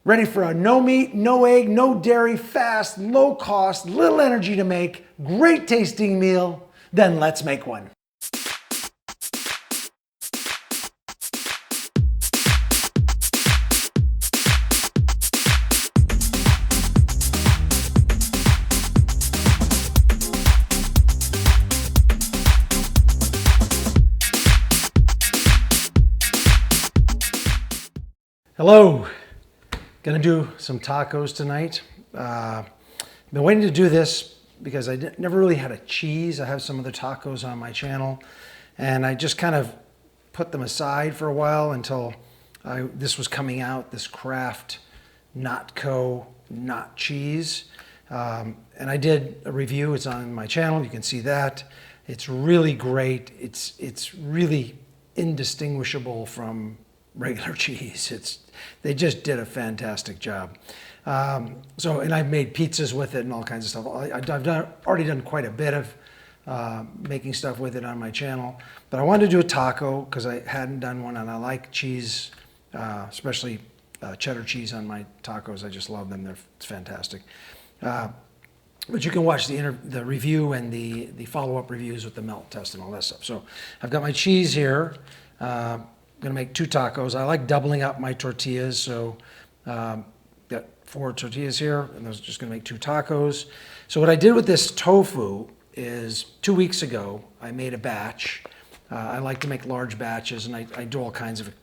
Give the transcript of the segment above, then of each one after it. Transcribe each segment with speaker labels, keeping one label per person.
Speaker 1: Ready for a no meat, no egg, no dairy, fast, low cost, little energy to make, great tasting meal? Then let's make one. Hello, gonna do some tacos tonight. Been waiting to do this because I never really had a cheese. I have some other tacos on my channel and I just kind of put them aside for a while until this was coming out, this Kraft not cheese. And I did a review, it's on my channel, you can see that. It's really great. It's really indistinguishable from regular cheese. They just did a fantastic job. And I've made pizzas with it and all kinds of stuff. I've already done quite a bit of making stuff with it on my channel. But I wanted to do a taco because I hadn't done one, and I like cheese, especially cheddar cheese on my tacos. I just love them. It's fantastic. But you can watch the review and the follow-up reviews with the melt test and all that stuff. So I've got my cheese here. I'm gonna make 2 tacos. I like doubling up my tortillas, so got 4 tortillas here, and those are just gonna make 2 tacos. So what I did with this tofu is 2 weeks ago, I made a batch. I like to make large batches, and I do all kinds of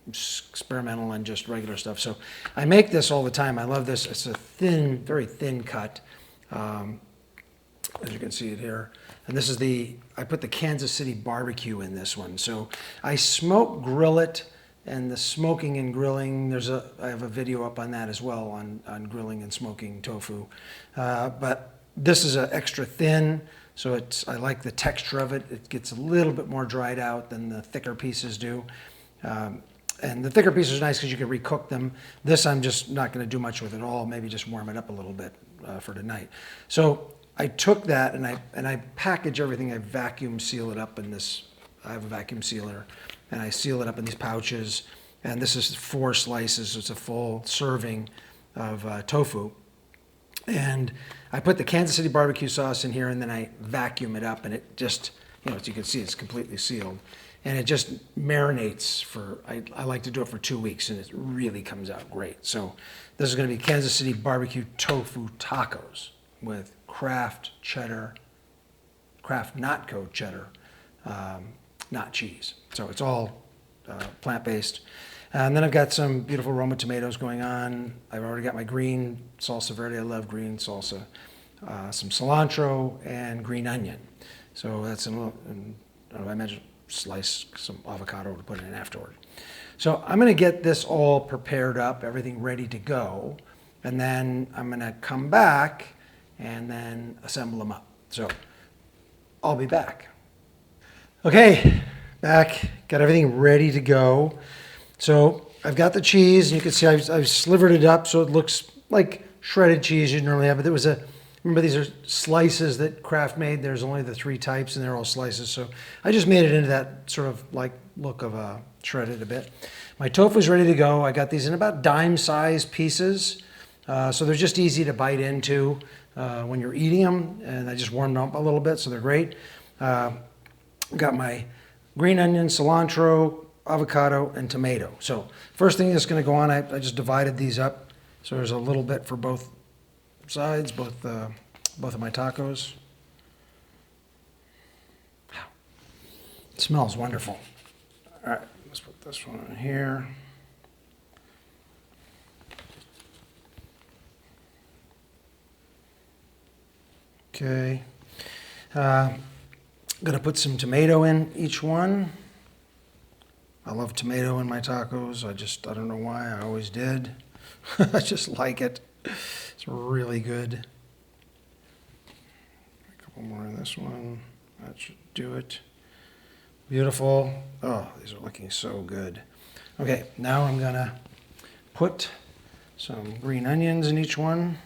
Speaker 1: experimental and just regular stuff. So I make this all the time. I love this. It's a thin, very thin cut, as you can see it here. And this is I put the Kansas City barbecue in this one. So I smoke grill it, and the smoking and grilling, I have a video up on that as well on grilling and smoking tofu. But this is an extra thin, so I like the texture of it. It gets a little bit more dried out than the thicker pieces do. And the thicker pieces are nice because you can recook them. This I'm just not gonna do much with at all, maybe just warm it up a little bit for tonight. So I took that and I package everything. I vacuum seal it up in this. I have a vacuum sealer, and I seal it up in these pouches. And this is 4 slices. It's a full serving of tofu. And I put the Kansas City barbecue sauce in here, and then I vacuum it up, and it just, as you can see, it's completely sealed. And it just marinates I like to do it for 2 weeks, and it really comes out great. So this is gonna be Kansas City barbecue tofu tacos with Kraft cheddar, Kraft cheddar, not cheese. So it's all plant-based. And then I've got some beautiful Roma tomatoes going on. I've already got my green salsa verde. I love green salsa. Some cilantro and green onion. So that's I imagine slice some avocado to put in afterward. So I'm gonna get this all prepared up, everything ready to go. And then I'm gonna come back and then assemble them up. So I'll be back. Okay, back, got everything ready to go. So I've got the cheese, and you can see I've slivered it up so it looks like shredded cheese you'd normally have, but remember these are slices that Kraft made. There's only the 3 types, and they're all slices. So I just made it into that sort of like look of shredded a bit. My tofu's ready to go. I got these in about dime-sized pieces. So they're just easy to bite into when you're eating them, and I just warmed them up a little bit, so they're great. Got my green onion, cilantro, avocado, and tomato. So first thing that's going to go on, I just divided these up, so there's a little bit for both sides, both of my tacos. It smells wonderful. All right, let's put this one in here. Okay, I'm gonna put some tomato in each one. I love tomato in my tacos. I don't know why, I always did. I just like it. It's really good. A couple more in this one. That should do it. Beautiful. Oh, these are looking so good. Okay, now I'm gonna put some green onions in each one.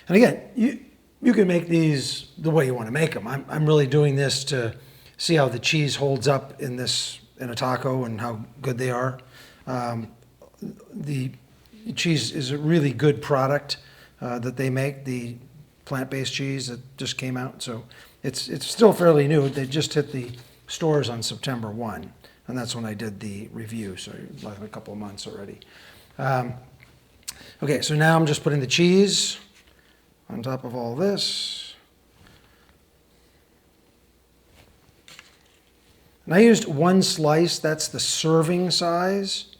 Speaker 1: And again, you can make these the way you want to make them. I'm really doing this to see how the cheese holds up in a taco and how good they are. The cheese is a really good product that they make, the plant-based cheese that just came out. So it's still fairly new. They just hit the stores on September 1, and that's when I did the review, so like a couple of months already. Okay, so now I'm just putting the cheese on top of all this. And I used one slice. That's the serving size,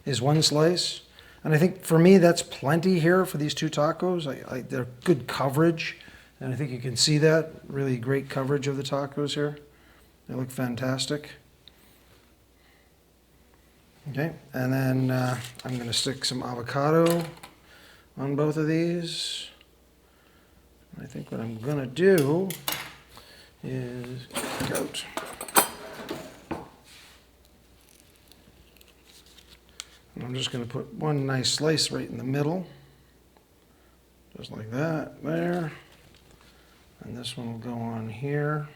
Speaker 1: is one slice. And I think for me, that's plenty here for these two tacos. They're good coverage, and I think you can see that. Really great coverage of the tacos here. They look fantastic. Okay, and then I'm going to stick some avocado on both of these. I think what I'm going to do is goat. And I'm just going to put one nice slice right in the middle, just like that, there. And this one will go on here.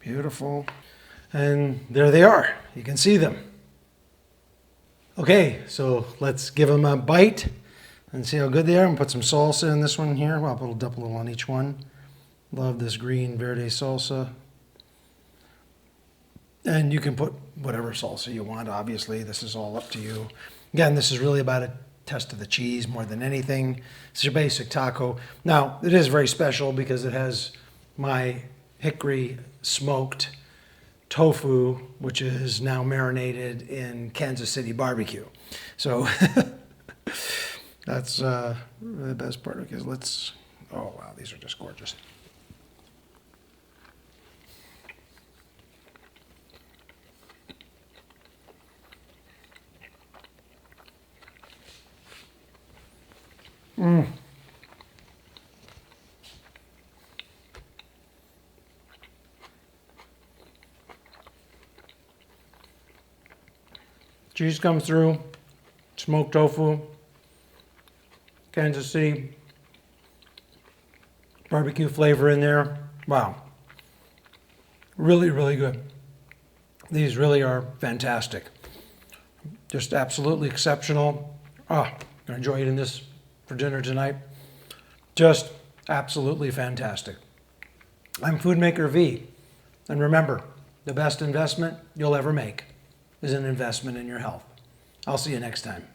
Speaker 1: Beautiful. And there they are. You can see them. Okay, so let's give them a bite and see how good they are. And put some salsa in this one here. Well, I'll dip a little on each one. Love this green verde salsa. And you can put whatever salsa you want, obviously. This is all up to you. Again, this is really about a test of the cheese more than anything. It's your basic taco. Now, it is very special because it has my hickory smoked tofu, which is now marinated in Kansas City barbecue. So that's really the best part. Okay, let's, oh wow, these are just gorgeous. Cheese comes through, smoked tofu, Kansas City barbecue flavor in there. Wow. Really, really good. These really are fantastic. Just absolutely exceptional. I'm gonna enjoy eating this for dinner tonight. Just absolutely fantastic. I'm FOODMAKER V. And remember, the best investment you'll ever make is an investment in your health. I'll see you next time.